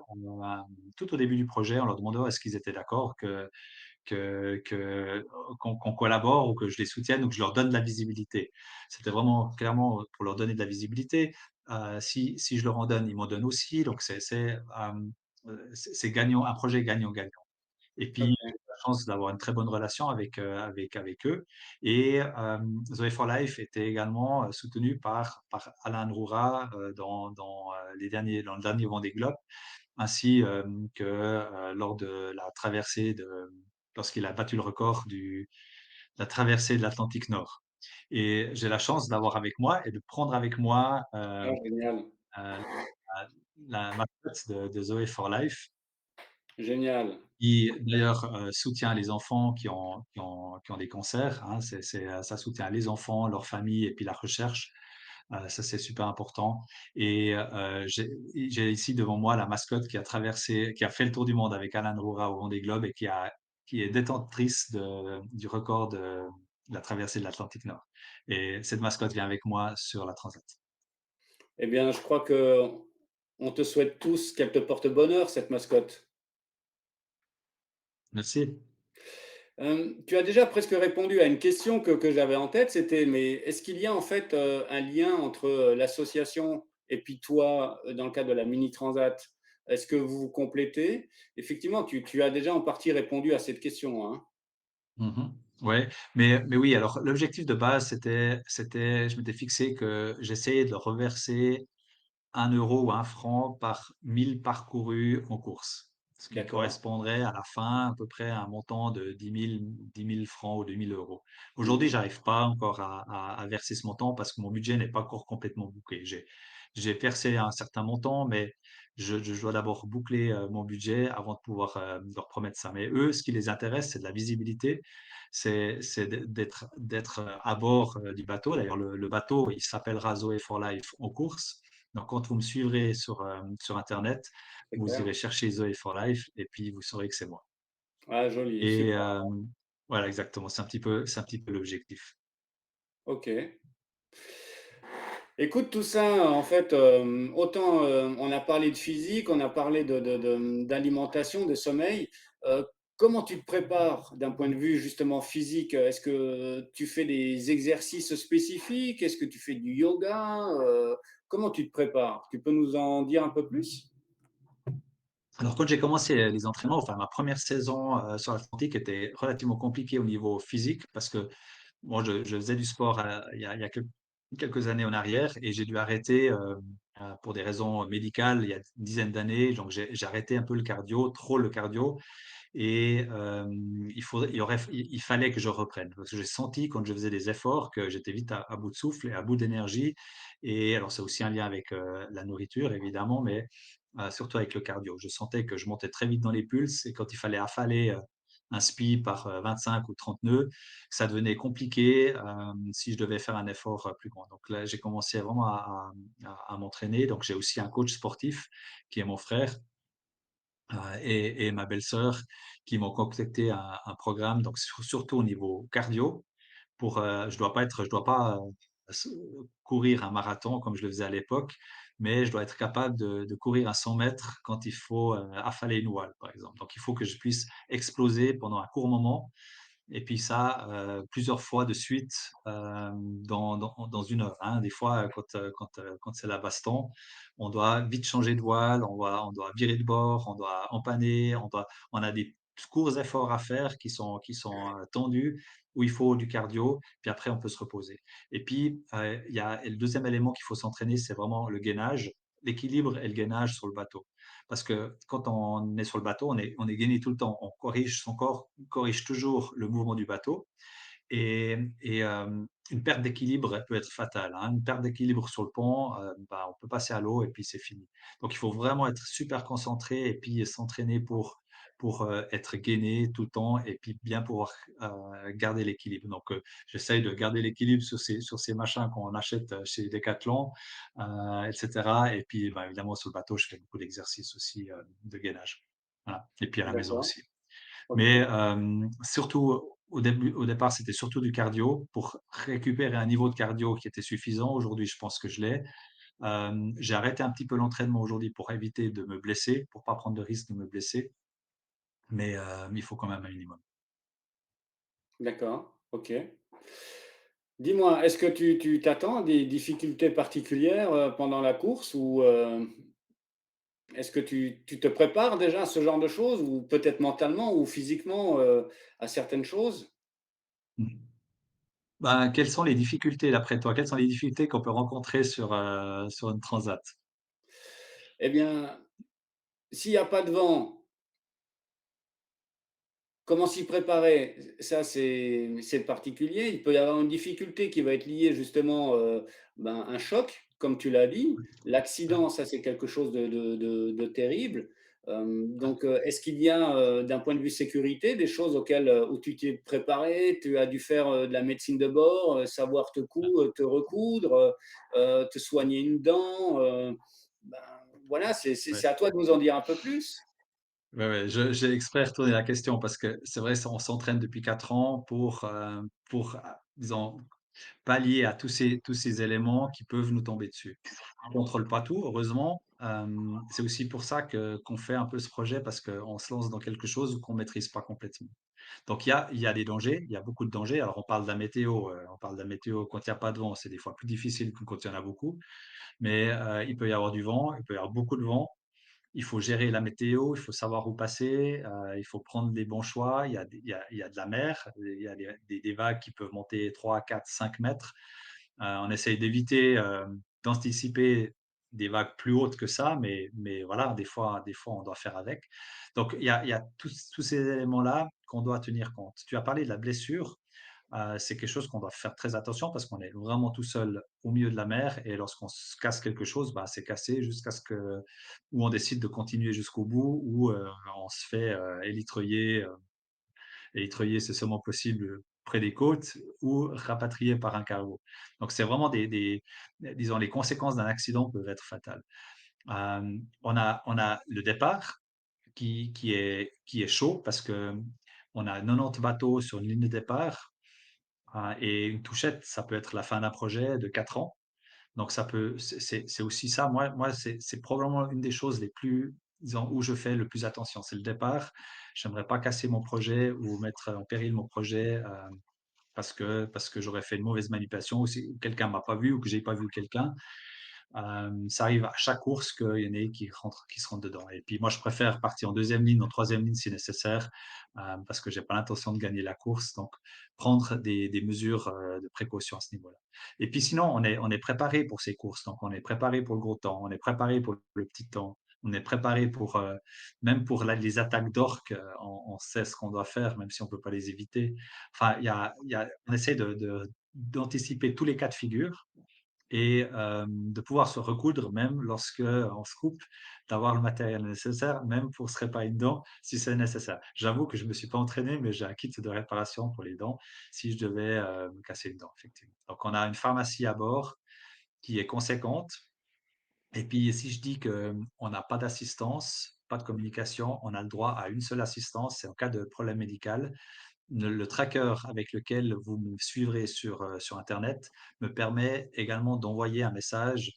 [SPEAKER 2] tout au début du projet en leur demandant est-ce qu'ils étaient d'accord que qu'on collabore ou que je les soutienne ou que je leur donne de la visibilité. C'était vraiment clairement pour leur donner de la visibilité. Si je leur en donne, ils m'en donnent aussi, donc c'est gagnant, un projet gagnant-gagnant. Et puis, j'ai
[SPEAKER 1] OK,
[SPEAKER 2] la chance d'avoir une très bonne relation avec eux, et Zoé for Life était également, soutenu par Alain Roura, dans le dernier Vendée Globe, ainsi, que, lors de la traversée de lorsqu'il a battu le record de la traversée de l'Atlantique Nord, et j'ai la chance d'avoir avec moi et de prendre avec moi,
[SPEAKER 1] ah génial,
[SPEAKER 2] la la mascotte de Zoé for Life,
[SPEAKER 1] génial.
[SPEAKER 2] qui d'ailleurs, soutient les enfants qui ont des cancers, hein. Ça soutient les enfants, leurs familles et puis la recherche. Ça, c'est super important, et j'ai ici devant moi la mascotte qui a fait le tour du monde avec Alan Roura au Vendée Globe et qui est détentrice du record de la traversée de l'Atlantique Nord, et cette mascotte vient avec moi sur la transat.
[SPEAKER 1] Eh bien, je crois qu'on te souhaite tous qu'elle te porte bonheur, cette mascotte.
[SPEAKER 2] Merci.
[SPEAKER 1] Tu as déjà presque répondu à une question que j'avais en tête, c'était mais est-ce qu'il y a en fait, un lien entre, l'association et puis toi, dans le cadre de la mini transat? Est-ce que vous vous complétez? Effectivement, tu as déjà en partie répondu à cette question, hein?
[SPEAKER 2] Mmh. Ouais, mais oui, alors l'objectif de base, je m'étais fixé que j'essayais de le reverser 1 € ou 1 franc par 1000 parcourus en course. Ce qui
[SPEAKER 1] D'accord.
[SPEAKER 2] correspondrait à la fin à peu près à un montant de 10 000 francs ou 2 000 €. Aujourd'hui,
[SPEAKER 1] Mmh.
[SPEAKER 2] j'arrive pas encore à verser ce montant parce que mon budget n'est pas encore complètement bouclé. J'ai versé un certain montant, mais je dois d'abord boucler, mon budget avant de pouvoir, leur promettre ça. Mais eux, ce qui les intéresse, c'est de la visibilité, c'est d'être, à bord, du bateau. D'ailleurs, le bateau, il s'appellera Zoé for Life en course. Donc, quand vous me suivrez sur internet,
[SPEAKER 1] C'est
[SPEAKER 2] vous
[SPEAKER 1] clair.
[SPEAKER 2] irez chercher Zoé for Life et puis vous saurez que c'est moi,
[SPEAKER 1] Ah joli,
[SPEAKER 2] et
[SPEAKER 1] super,
[SPEAKER 2] voilà, exactement, c'est un petit peu l'objectif.
[SPEAKER 1] OK. Écoute, tout ça, en fait, autant, on a parlé de physique, on a parlé d'alimentation, de sommeil. Comment tu te prépares d'un point de vue justement physique? Est-ce que tu fais des exercices spécifiques? Est-ce que tu fais du yoga? Comment tu te prépares? Tu peux nous en dire un peu plus?
[SPEAKER 2] Alors quand j'ai commencé les entraînements, enfin ma première saison, sur l'Atlantique était relativement compliquée au niveau physique parce que moi je faisais du sport, il y a quelques années en arrière, et j'ai dû arrêter, pour des raisons médicales il y a une dizaine d'années. Donc j'ai arrêté un peu le cardio, trop le cardio. Et il fallait que je reprenne parce que j'ai senti quand je faisais des efforts que j'étais vite à bout de souffle et à bout d'énergie, et alors c'est aussi un lien avec, la nourriture évidemment, mais surtout avec le cardio. Je sentais que je montais très vite dans les pulses, et quand il fallait affaler, un spi par, 25 ou 30 nœuds, ça devenait compliqué, si je devais faire un effort, plus grand. Donc là, j'ai commencé vraiment à m'entraîner. Donc j'ai aussi un coach sportif qui est mon frère, et ma belle-sœur, qui m'ont concocté un programme, donc surtout au niveau cardio pour, je dois pas, s courir un marathon comme je le faisais à l'époque, mais je dois être capable de courir à 100 mètres quand il faut, affaler une voile, par exemple. Donc il faut que je puisse exploser pendant un court moment, et puis ça, plusieurs fois de suite, dans 1 heure, hein. Des fois, quand c'est la baston, on doit vite changer de voile, on doit virer de bord, on doit empanner, on a des courts efforts à faire qui sont tendus, où il faut du cardio, puis après on peut se reposer. Et puis, il y a le deuxième élément qu'il faut s'entraîner, c'est vraiment le gainage, l'équilibre et le gainage sur le bateau. Parce que quand on est sur le bateau, on est gainé tout le temps. On corrige son corps corrige toujours le mouvement du bateau et une perte d'équilibre, elle peut être fatale, hein. Une perte d'équilibre sur le pont, bah, on peut passer à l'eau et puis c'est fini. Donc il faut vraiment être super concentré et puis s'entraîner pour être gainé tout le temps et puis bien pouvoir, garder l'équilibre. Donc j'essaye de garder l'équilibre sur ces machins qu'on achète, chez Decathlon, et cetera, et puis, bah, évidemment sur le bateau, je fais beaucoup d'exercices aussi, de gainage. Voilà, et puis à la maison
[SPEAKER 1] D'accord,
[SPEAKER 2] aussi.
[SPEAKER 1] OK.
[SPEAKER 2] Mais surtout au départ, c'était surtout du cardio pour récupérer un niveau de cardio qui était suffisant. Aujourd'hui, je pense que je l'ai. J'ai arrêté un petit peu l'entraînement aujourd'hui pour éviter de me blesser, pour pas prendre de risque de me blesser, mais il faut quand même un minimum.
[SPEAKER 1] D'accord, OK. Dis-moi, est-ce que tu t'attends à des difficultés particulières, pendant la course ou, est-ce que tu te prépares déjà à ce genre de choses ou peut-être mentalement ou physiquement, à certaines choses?
[SPEAKER 2] Mmh. Ben, quelles sont les difficultés d'après toi? Quelles sont les difficultés qu'on peut rencontrer sur une transat?
[SPEAKER 1] Eh bien, s'il y a pas de vent, comment s'y préparer? Ça, c'est particulier. Il peut y avoir une difficulté qui va être liée justement, ben, un choc, comme tu l'as dit.
[SPEAKER 2] Ouais,
[SPEAKER 1] L'accident, ça, c'est quelque chose de terrible.
[SPEAKER 2] ouais,
[SPEAKER 1] Donc, est-ce qu'il y a, d'un point de vue sécurité, des choses auxquelles, où tu t'es préparé? Tu as dû faire, de la médecine de bord, savoir
[SPEAKER 2] ouais,
[SPEAKER 1] te recoudre, te soigner une dent, ben, voilà, c'est
[SPEAKER 2] ouais.
[SPEAKER 1] à toi de nous en dire un peu plus.
[SPEAKER 2] Ouais, ouais, j'ai exprès retourné la question parce que c'est vrai, on s'entraîne depuis 4 ans pour disons, pallier à tous ces éléments qui peuvent nous tomber dessus. On contrôle pas tout, heureusement. C'est aussi pour ça qu'on fait un peu ce projet parce qu'on se lance dans quelque chose qu'on maîtrise pas complètement. Donc il y a des dangers, il y a beaucoup de dangers. Alors on parle de la météo quand il y a pas de vent, c'est des fois plus difficile que quand il y en a beaucoup. Mais il peut y avoir du vent, il peut y avoir beaucoup de vent. Il faut gérer la météo, il faut savoir où passer, il faut prendre les bons choix. Il y a de la mer, il y a des vagues qui peuvent monter 3, 4, 5 mètres. On essaye d'éviter, d'anticiper des vagues plus hautes que ça, mais voilà, des fois, on doit faire avec. Donc il y a tous ces éléments-là qu'on doit tenir compte. Tu as parlé de la blessure, c'est quelque chose qu'on doit faire très attention parce qu'on est vraiment tout seul au milieu de la mer et lorsqu'on se casse quelque chose, bah, c'est cassé jusqu'à ce que ou on décide de continuer jusqu'au bout ou on se fait, élitreiller, c'est seulement possible près des côtes ou rapatrier par un cargo. Donc c'est vraiment disons les conséquences d'un accident peuvent être fatales. On a le départ qui est chaud parce qu'on a 90 bateaux sur une ligne de départ, et une touchette, ça peut être la fin d'un projet de 4 ans. Donc ça peut c'est aussi ça. Moi, c'est probablement une des choses les plus disons, où je fais le plus attention, c'est le départ. J'aimerais pas casser mon projet ou mettre en péril mon projet, parce que j'aurais fait une mauvaise manipulation ou si quelqu'un m'a pas vu ou que j'ai pas vu quelqu'un. Ça arrive à chaque course qu'il y en ait qui se rentrent dedans et puis moi, je préfère partir en deuxième ligne, en troisième ligne si nécessaire, parce que j'ai pas l'intention de gagner la course, donc prendre des mesures, de précaution à ce niveau-là et puis sinon, on est préparé pour ces courses, donc on est préparé pour le gros temps, on est préparé pour le petit temps, on est préparé pour, même pour les attaques d'orques, on sait ce qu'on doit faire, même si on peut pas les éviter. Enfin, on essaie d'anticiper tous les cas de figure et de pouvoir se recoudre même lorsque on se coupe, d'avoir le matériel nécessaire, même pour se réparer une dent, si c'est nécessaire. J'avoue que je me suis pas entraîné, mais j'ai un kit de réparation pour les dents, si je devais, me casser une dent, effectivement. Donc on a une pharmacie à bord qui est conséquente et puis si je dis qu'on n'a pas d'assistance, pas de communication, on a le droit à une seule assistance, c'est en cas de problème médical. Le tracker avec lequel vous me suivrez sur internet me permet également d'envoyer un message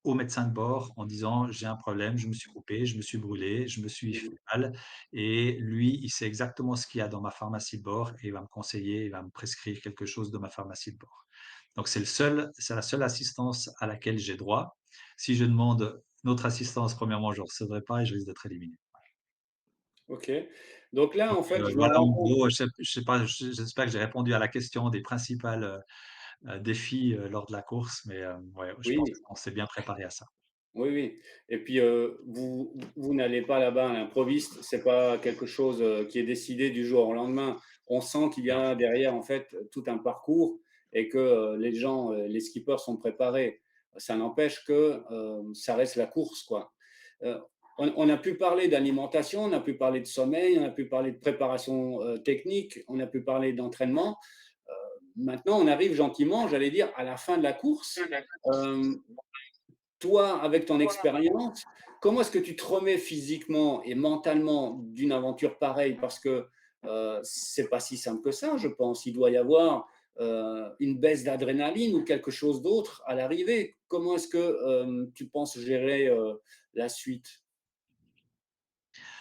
[SPEAKER 2] au médecin de bord en disant: «J'ai un problème, je me suis coupé, je me suis brûlé, je me suis fait
[SPEAKER 1] Mmh.
[SPEAKER 2] mal» et lui, il sait exactement ce qu'il y a dans ma pharmacie de bord et il va me conseiller, il va me prescrire quelque chose de ma pharmacie de bord. Donc c'est la seule assistance à laquelle j'ai droit. Si je demande notre assistance, premièrement, je ne recevrai pas et je risque d'être éliminé.
[SPEAKER 1] OK. Donc là,
[SPEAKER 2] Donc
[SPEAKER 1] en fait, je me
[SPEAKER 2] voilà
[SPEAKER 1] rends
[SPEAKER 2] en
[SPEAKER 1] compte.
[SPEAKER 2] gros, je sais pas, j'espère que j'ai répondu à la question des principales, défis, lors de la course, mais ouais, je pense
[SPEAKER 1] Oui.
[SPEAKER 2] qu'on s'est bien préparé à ça.
[SPEAKER 1] Oui, oui, et puis, vous n'allez pas là-bas à l'improviste, c'est pas quelque chose, qui est décidé du jour au lendemain. On sent qu'il y
[SPEAKER 2] Non.
[SPEAKER 1] a derrière, en fait, tout un parcours et que, les gens, les skippers sont préparés. Ça n'empêche que, ça reste la course, quoi. Heu, on a pu parler d'alimentation, on a pu parler de sommeil, on a pu parler de préparation, technique, on a pu parler d'entraînement. Maintenant, on arrive gentiment, j'allais dire, à la fin de la course. Hem Toi, avec ton expérience, comment est-ce que tu te remets physiquement et mentalement d'une aventure pareille? Parce que, c'est pas si simple que ça, je pense. Il doit y avoir, une baisse d'adrénaline ou quelque chose d'autre à l'arrivée. Comment est-ce que, tu penses gérer, la suite?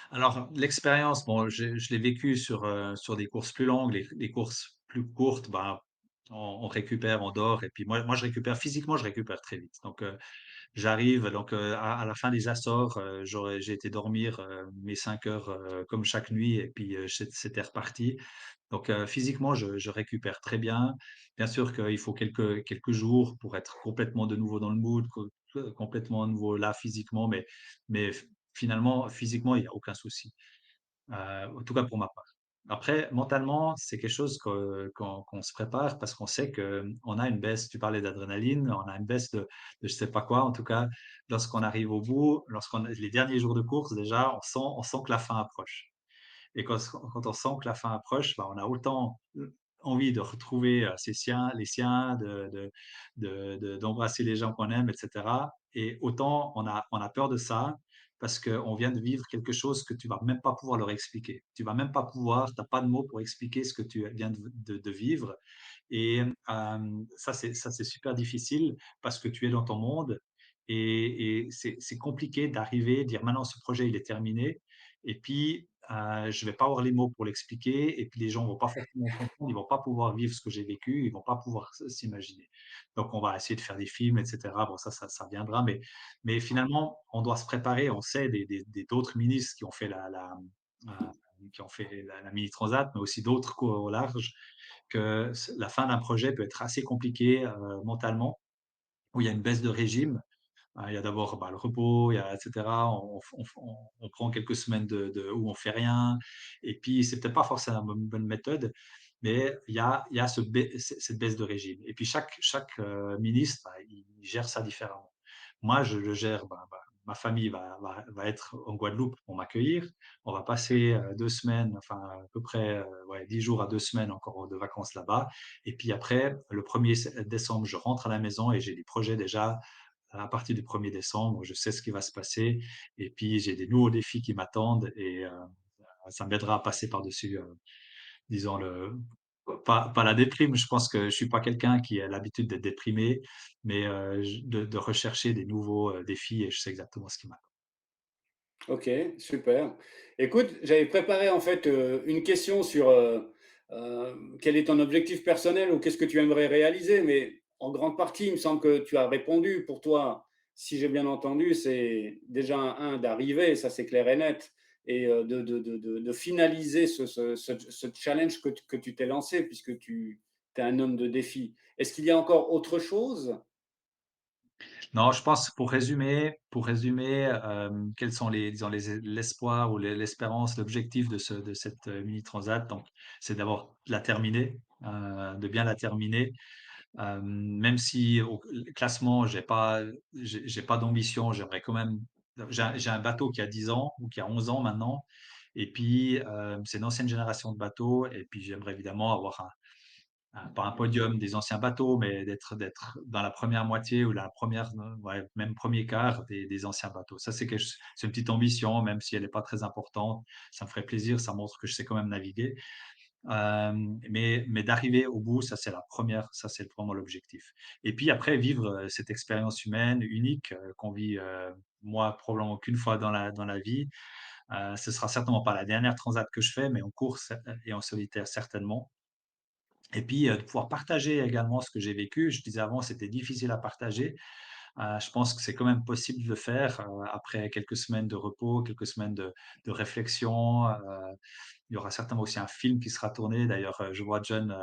[SPEAKER 2] Alors l'expérience, bon, je l'ai vécue sur des courses plus longues, les courses plus courtes, ben, on récupère, on dort et puis moi je récupère physiquement, je récupère très vite. Donc j'arrive donc, à la fin des Açores, j'ai été dormir, mes 5 heures, comme chaque nuit et puis, c'était reparti. Donc, physiquement, je récupère très bien. Bien sûr qu'il faut quelques jours pour être complètement de nouveau dans le mood, complètement à nouveau là physiquement, mais finalement, physiquement, il y a aucun souci. En tout cas pour ma part. Après, mentalement, c'est quelque chose qu'on se prépare parce qu'on sait qu'on a une baisse, tu parlais d'adrénaline, on a une baisse de je sais pas quoi. En tout cas, lorsqu'on arrive au bout, les derniers jours de course déjà, on sent que la fin approche. Et quand on sent que la fin approche, bah, on a autant, envie de retrouver, ses siens les siens, d'embrasser les gens qu'on aime et cetera et autant on a peur de ça parce qu'on vient de vivre quelque chose que tu vas même pas pouvoir leur expliquer. Tu vas même pas pouvoir, tu as pas de mots pour expliquer ce que tu viens de vivre et ça c'est super difficile parce que tu es dans ton monde et c'est compliqué d'arriver, dire: «Maintenant ce projet il est terminé» et puis, je vais pas avoir les mots pour l'expliquer et puis les gens vont pas forcément comprendre, ils vont pas pouvoir vivre ce que j'ai vécu, ils vont pas pouvoir s'imaginer. Donc on va essayer de faire des films et cetera. Bon ça viendra, mais finalement, on doit se préparer. On sait des d'autres ministres qui ont fait qui ont fait la mini transat, mais aussi d'autres coureurs au large, que la fin d'un projet peut être assez compliqué, mentalement, où il y a une baisse de régime. Il y a d'abord, bah, le repos, il y a et cetera. On prend quelques semaines où on fait rien et puis c'est peut-être pas forcément la bonne méthode, mais il y a cette baisse de régime et puis chaque, ministre, bah, il gère ça différemment. Moi, je le gère, ma famille va être en Guadeloupe pour m'accueillir. On va passer, 2 semaines, enfin à peu près, ouais 10 jours à 2 semaines encore de vacances là-bas et puis après le 1er décembre, je rentre à la maison et j'ai des projets déjà à partir du 1er décembre, je sais ce qui va se passer et puis j'ai des nouveaux défis qui m'attendent et ça m'aidera à passer par-dessus, disons pas la déprime. Je pense que je suis pas quelqu'un qui a l'habitude d'être déprimé, mais j de rechercher des nouveaux, défis et je sais exactement ce qui m'attend.
[SPEAKER 1] OK, super. Écoute, j'avais préparé en fait, une question sur, quel est ton objectif personnel ou qu'est-ce que tu aimerais réaliser? Mais en grande partie, il me semble que tu as répondu. Pour toi, si j'ai bien entendu, c'est déjà d'arriver, ça c'est clair et net et de finaliser ce challenge que tu t'es lancé puisque tu es un homme de défi. Est-ce qu'il y a encore autre chose?
[SPEAKER 2] Non, je pense pour résumer, quels sont les disons l'espoir ou l'espérance, l'objectif de cette, mini transat donc c'est d'abord de la terminer, de bien la terminer. Même si au classement, j'ai pas d'ambition, j'aimerais quand même j'ai un bateau qui a 10 ans ou qui a 11 ans maintenant et puis, c'est une ancienne génération de bateaux et puis j'aimerais évidemment avoir pas un podium des anciens bateaux, mais d'être dans la première moitié ou la première ouais, même premier quart des anciens bateaux. Ça, c'est une petite ambition, même si elle est pas très importante. Ça me ferait plaisir, ça montre que je sais quand même naviguer. Mais d'arriver au bout, ça c'est la première, ça c'est vraiment l'objectif. Et puis après vivre, cette expérience humaine unique, qu'on vit, moi probablement qu'une fois dans la vie. Ce sera certainement pas la dernière transat que je fais, mais en course, et en solitaire certainement. Et puis, de pouvoir partager également ce que j'ai vécu. Je disais avant, c'était difficile à partager. Je pense que c'est quand même possible de le faire, après quelques semaines de repos, quelques semaines de réflexion. Il y aura certainement aussi un film qui sera tourné. D'ailleurs, je vois John,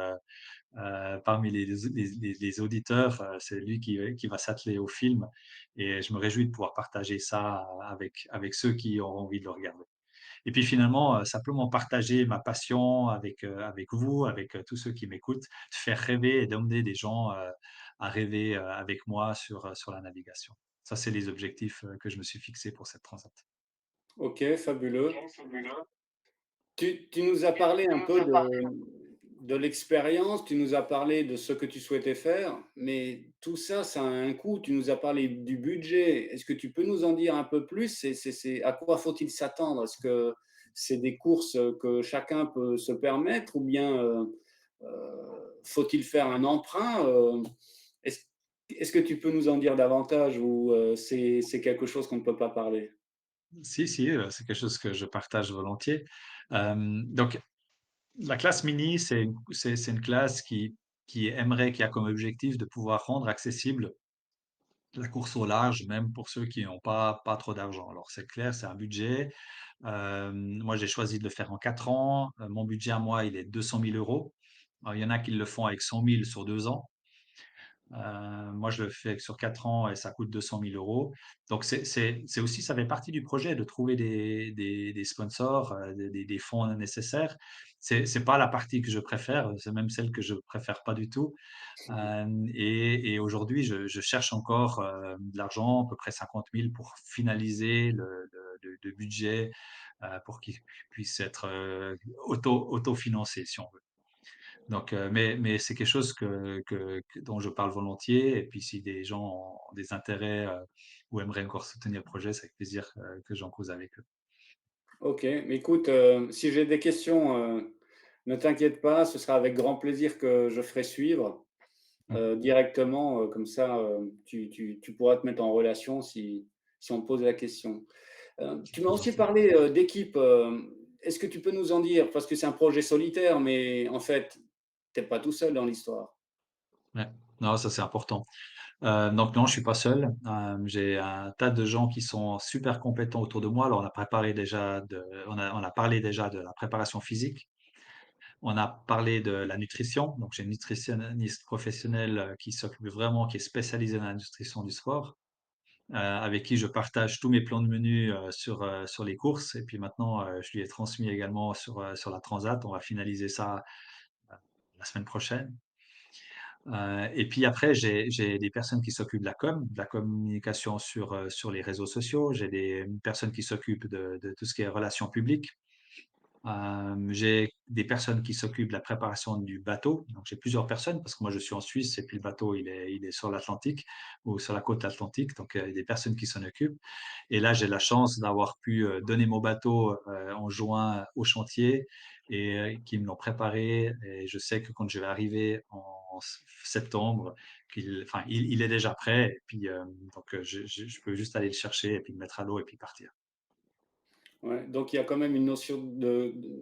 [SPEAKER 2] parmi les auditeurs, c'est lui qui va s'atteler au film, et je me réjouis de pouvoir partager ça avec ceux qui auront envie de le regarder. Et puis finalement, simplement partager ma passion avec vous, avec, tous ceux qui m'écoutent, de faire rêver et d'emmener des gens, à rêver, avec moi sur la navigation. Ça, c'est les objectifs, que je me suis fixés pour cette transat.
[SPEAKER 1] OK, fabuleux. Tu nous as parlé un peu de l'expérience, tu nous as parlé de ce que tu souhaitais faire, mais tout ça, ça a un coût. Tu nous as parlé du budget. Est-ce que tu peux nous en dire un peu plus? À quoi faut-il s'attendre? Est-ce que c'est des courses que chacun peut se permettre ou bien faut-il faire un emprunt? Est-ce, est-ce que tu peux nous en dire davantage ou c'est quelque chose qu'on ne peut pas parler?
[SPEAKER 2] Si, si, c'est quelque chose que je partage volontiers. Donc la classe mini, c'est une classe qui a comme objectif de pouvoir rendre accessible la course au large, même pour ceux qui n'ont pas trop d'argent. Alors c'est clair, c'est un budget. Moi, j'ai choisi de le faire en 4 ans. Mon budget à moi, il est de 200 000 €. Alors, il y en a qui le font avec 100 000 sur 2 ans. Moi, je le fais sur 4 ans et ça coûte 200 000 €. Donc c'est aussi, ça fait partie du projet de trouver des sponsors, des fonds nécessaires. C'est pas la partie que je préfère, c'est même celle que je préfère pas du tout. Et aujourd'hui, je cherche encore, de l'argent, à peu près 50 000 pour finaliser le budget, pour qu'il puisse être, autofinancé, si on veut. Donc, mais c'est quelque chose dont je parle volontiers, et puis si des gens ont des intérêts, ou aimeraient encore soutenir le projet, c'est avec plaisir, que j'en cause avec eux.
[SPEAKER 1] OK, mais écoute, si j'ai des questions, ne t'inquiète pas, ce sera avec grand plaisir que je ferai suivre,
[SPEAKER 2] Mmh.
[SPEAKER 1] directement, comme ça, tu pourras te mettre en relation si on te pose la question.
[SPEAKER 2] C'est
[SPEAKER 1] Tu m'as
[SPEAKER 2] très
[SPEAKER 1] aussi
[SPEAKER 2] gentil.
[SPEAKER 1] parlé, d'équipe, est-ce que tu peux nous en dire? Parce que c'est un projet solitaire, mais en fait, tu es pas tout seul dans l'histoire.
[SPEAKER 2] Ouais. Non, ça c'est important. Donc non, je suis pas seul. J'ai un tas de gens qui sont super compétents autour de moi. Alors on a parlé déjà de la préparation physique. On a parlé de la nutrition. Donc j'ai une nutritionniste professionnelle, qui est spécialisée dans la nutrition du sport, avec qui je partage tous mes plans de menu, sur les courses. Et puis maintenant, je lui ai transmis également sur la transat. On va finaliser ça, heu, la semaine prochaine. Et puis après, j'ai des personnes qui s'occupent de la communication sur les réseaux sociaux. J'ai des personnes qui s'occupent de tout ce qui est relations publiques. J'ai des personnes qui s'occupent de la préparation du bateau. Donc j'ai plusieurs personnes parce que moi je suis en Suisse et puis le bateau il est sur l'Atlantique ou sur la côte atlantique, donc il y a des personnes qui s'en occupent. Et là, j'ai la chance d'avoir pu, donner mon bateau, en juin au chantier, et qu'ils me l'ont préparé, et je sais que quand je vais arriver en septembre, il est déjà prêt, et puis, donc je peux juste aller le chercher et puis le mettre à l'eau et puis partir.
[SPEAKER 1] Ouais, donc il y a quand même une notion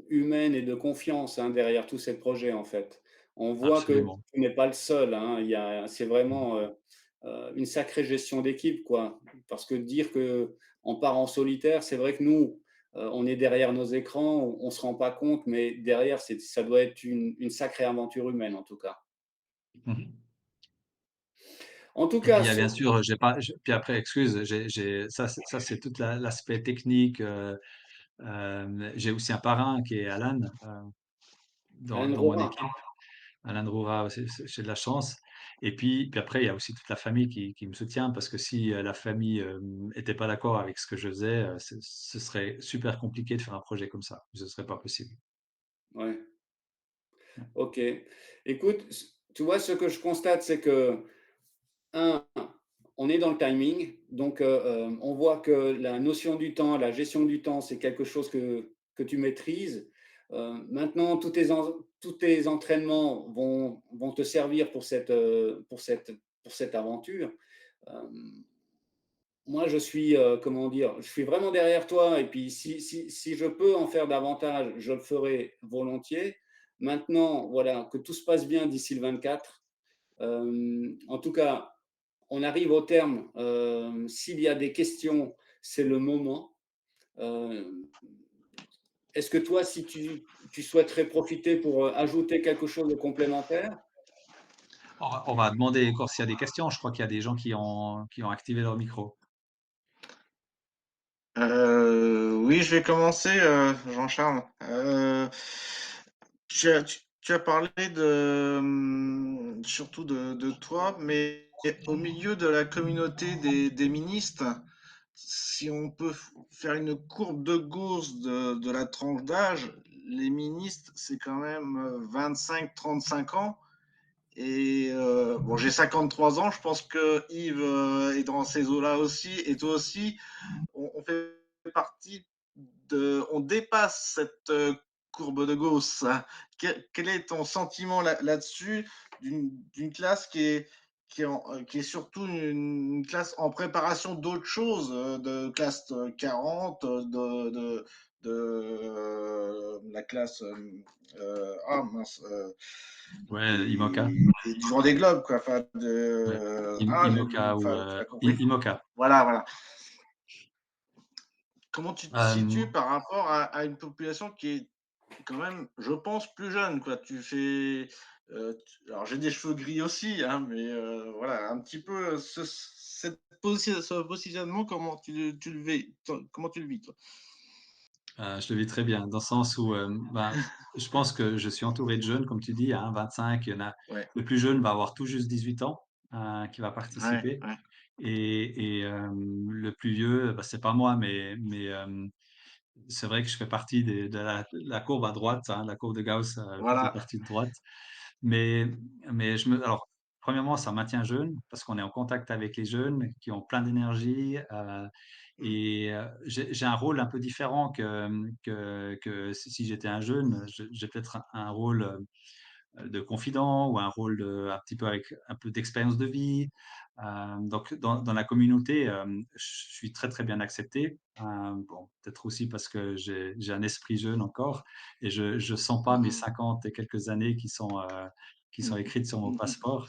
[SPEAKER 1] humaine et de confiance, hein, derrière tous ces projets, en fait. On voit que
[SPEAKER 2] Absolument.
[SPEAKER 1] tu n'es pas le seul, hein, c'est
[SPEAKER 2] Mmh.
[SPEAKER 1] vraiment, une sacrée gestion d'équipe, quoi. Parce que dire que on part en solitaire, c'est vrai que nous, on est derrière nos écrans, on se rend pas compte, mais derrière, ça doit être une sacrée aventure humaine, en tout cas.
[SPEAKER 2] Mmh.
[SPEAKER 1] En tout
[SPEAKER 2] Et puis
[SPEAKER 1] cas,
[SPEAKER 2] il y a
[SPEAKER 1] ce
[SPEAKER 2] bien sûr, j'ai pas je puis après, excuse, j'ai ça c'est toute l'aspect technique. J'ai aussi un parrain qui est Alan,
[SPEAKER 1] Alain
[SPEAKER 2] dans mon
[SPEAKER 1] Rora.
[SPEAKER 2] équipe. Alain Roura, j'ai de la chance. Et puis après, il y a aussi toute la famille qui me soutient, parce que si, la famille, était pas d'accord avec ce que je faisais, ce serait super compliqué de faire un projet comme ça. Ce serait pas possible.
[SPEAKER 1] Ouais, OK. Écoute, tu vois, ce que je constate, c'est que, un, on est dans le timing, donc on voit que la notion du temps, la gestion du temps, c'est quelque chose que tu maîtrises. Maintenant, tous tes entraînements vont te servir pour cette aventure. Hem, Moi, je suis, comment dire? Je suis vraiment derrière toi et puis si je peux en faire davantage, je le ferai volontiers. Maintenant, voilà, que tout se passe bien d'ici le 24. En tout cas, on arrive au terme. S'il y a des questions, c'est le moment. Hem, Est-ce que toi, si tu souhaiterais profiter pour, ajouter quelque chose de complémentaire?
[SPEAKER 2] On va demander encore s'il y a des questions. Je crois qu'il y a des gens qui ont activé leur micro.
[SPEAKER 3] Oui, je vais commencer, Jean-Charles. Tu as parlé surtout de toi, mais au milieu de la communauté des ministres, si on peut faire une courbe de Gauss de la tranche d'âge, les ministres, c'est quand même 25-35 ans. Et bon, j'ai 53 ans, je pense que Yves est dans ces eaux-là aussi, et toi aussi. On fait partie on dépasse cette courbe de Gauss. Quel est ton sentiment là-dessus d'une classe qui est surtout une classe en préparation d'autres choses, de classe 40, la classe ah mince,
[SPEAKER 2] Ouais, IMOCA.
[SPEAKER 3] du Vendée Globe, quoi. Enfin,
[SPEAKER 2] Ouais. IMOCA ou
[SPEAKER 3] enfin, tu as compris.
[SPEAKER 2] IMOCA.
[SPEAKER 3] Voilà, voilà. Comment tu te situes
[SPEAKER 2] Euh,
[SPEAKER 3] par rapport à une population qui est quand même, je pense, plus jeune, quoi? Tu fais, alors j'ai des cheveux gris aussi, hein, mais voilà, un petit peu ce positionnement, comment tu le vis, toi?
[SPEAKER 2] je le vis très bien, dans le sens où ben, je pense que je suis entouré de jeunes, comme tu dis, hein, 25, il y en a,
[SPEAKER 3] Ouais,
[SPEAKER 2] le plus jeune va avoir tout juste 18 ans, qui va
[SPEAKER 3] ouais,
[SPEAKER 2] participer.
[SPEAKER 3] ouais.
[SPEAKER 2] Et le plus vieux, bah, c'est pas moi, mais c'est vrai que je fais partie de la courbe à droite, hein, la courbe de Gauss, plutôt
[SPEAKER 3] Voilà.
[SPEAKER 2] partie de droite. Mais, alors, premièrement, ça maintient jeune parce qu'on est en contact avec les jeunes qui ont plein d'énergie.
[SPEAKER 3] Mmh.
[SPEAKER 2] J'ai un rôle un peu différent que si j'étais un jeune. J'ai peut-être un rôle de confident ou un rôle un petit peu avec un peu d'expérience de vie. Donc, dans la communauté, je suis très, très bien accepté. Bon, peut-être aussi parce que j'ai un esprit jeune encore et je sens pas mes
[SPEAKER 3] Mmh.
[SPEAKER 2] 50 et quelques années qui sont
[SPEAKER 3] Mmh.
[SPEAKER 2] écrites sur mon
[SPEAKER 3] Mmh.
[SPEAKER 2] passeport.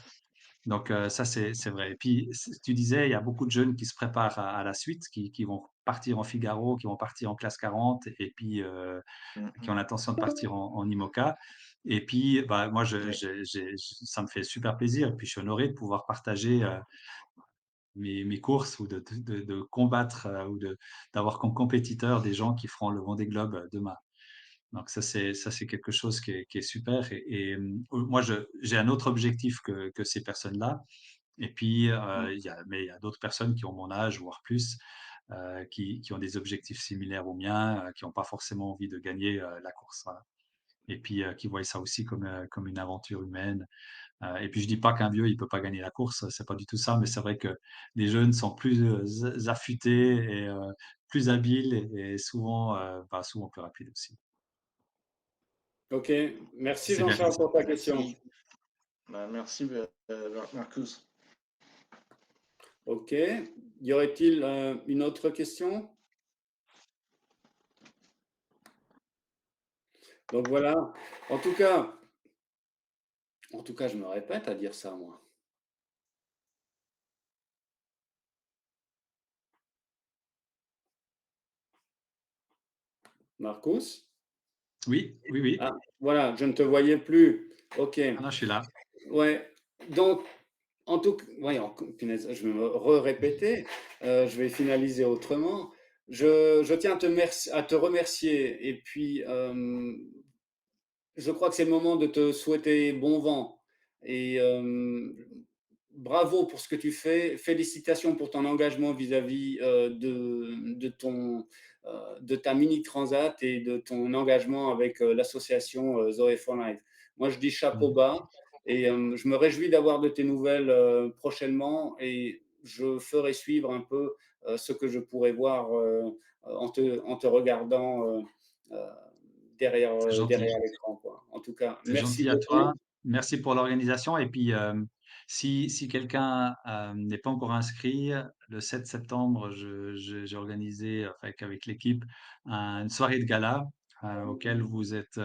[SPEAKER 2] Donc, ça, c'est vrai. Et puis, tu disais, il y a beaucoup de jeunes qui se préparent à la suite, qui vont partir en Figaro, qui vont partir en classe 40 et puis
[SPEAKER 3] Mmh
[SPEAKER 2] qui ont
[SPEAKER 3] mh.
[SPEAKER 2] l'intention de partir en IMOCA. Et puis, bah, moi,
[SPEAKER 3] Oui.
[SPEAKER 2] ça me fait super plaisir. Et puis, je suis honoré de pouvoir partager mes courses ou de combattre ou d'avoir comme compétiteurs des gens qui feront le Vendée Globe demain. Donc ça c'est quelque chose qui est super. Moi, j'ai un autre objectif que ces personnes-là. Et puis,
[SPEAKER 3] Mmh.
[SPEAKER 2] il y a d'autres personnes qui ont mon âge, voire plus, qui ont des objectifs similaires aux miens, qui n'ont pas forcément envie de gagner la course. Voilà. Et puis, qui voient ça aussi comme une aventure humaine. Et puis, je dis pas qu'un vieux, il peut pas gagner la course, c'est pas du tout ça, mais c'est vrai que les jeunes sont plus affûtés et plus habiles et souvent, bah, souvent plus rapides aussi.
[SPEAKER 1] OK. Merci
[SPEAKER 2] C'est bien comme
[SPEAKER 1] Jean-Charles
[SPEAKER 2] ça.
[SPEAKER 1] pour ta question.
[SPEAKER 3] Merci. Bah, merci, Marcus.
[SPEAKER 1] OK. Y aurait-il, une autre question? Donc voilà. En tout cas je me répète à dire ça, moi. Marcus?
[SPEAKER 2] Oui, oui, oui.
[SPEAKER 1] Ah, voilà, je ne te voyais plus. OK.
[SPEAKER 2] Ah non, je suis là.
[SPEAKER 1] Ouais. Donc, ouais, punaise, je vais me répéter. Je vais finaliser autrement. Je tiens à te remercier et puis, je crois que c'est le moment de te souhaiter bon vent et bravo pour ce que tu fais. Félicitations pour ton engagement vis-à-vis de ta mini transat et de ton engagement avec l'association Zoé for Life. Moi, je dis chapeau
[SPEAKER 2] Mhm.
[SPEAKER 1] bas et je me réjouis d'avoir de tes nouvelles prochainement et je ferai suivre un peu ce que je pourrai voir en te regardant derrière,
[SPEAKER 2] C'est gentil.
[SPEAKER 1] derrière l'écran, quoi. En tout cas,
[SPEAKER 2] C'est
[SPEAKER 1] merci
[SPEAKER 2] gentil à toi.
[SPEAKER 1] beaucoup.
[SPEAKER 2] Merci pour l'organisation et puis, si quelqu'un, n'est pas encore inscrit, le 7 septembre, j'ai organisé avec l'équipe une soirée de gala, auquel vous êtes,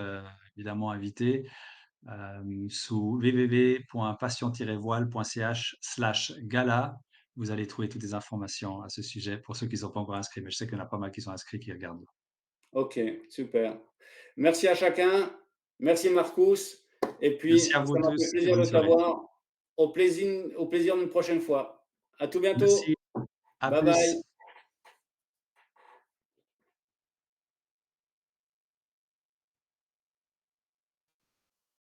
[SPEAKER 2] évidemment invités, sous www.passion-voile.ch/gala. Vous allez trouver toutes les informations à ce sujet pour ceux qui ne sont pas encore inscrits, mais je sais qu'il y en a pas mal qui sont inscrits, qui regardent.
[SPEAKER 1] OK, super. Merci à chacun. Merci Marcus. Et
[SPEAKER 2] Merci
[SPEAKER 1] puis,
[SPEAKER 2] à vous
[SPEAKER 1] ça m'a fait
[SPEAKER 2] tous et
[SPEAKER 1] plaisir
[SPEAKER 2] bonne
[SPEAKER 1] de
[SPEAKER 2] soirée.
[SPEAKER 1] t'avoir. Au plaisir d'une prochaine fois. À tout bientôt.
[SPEAKER 2] Merci, à
[SPEAKER 1] Bye bye.
[SPEAKER 2] plus.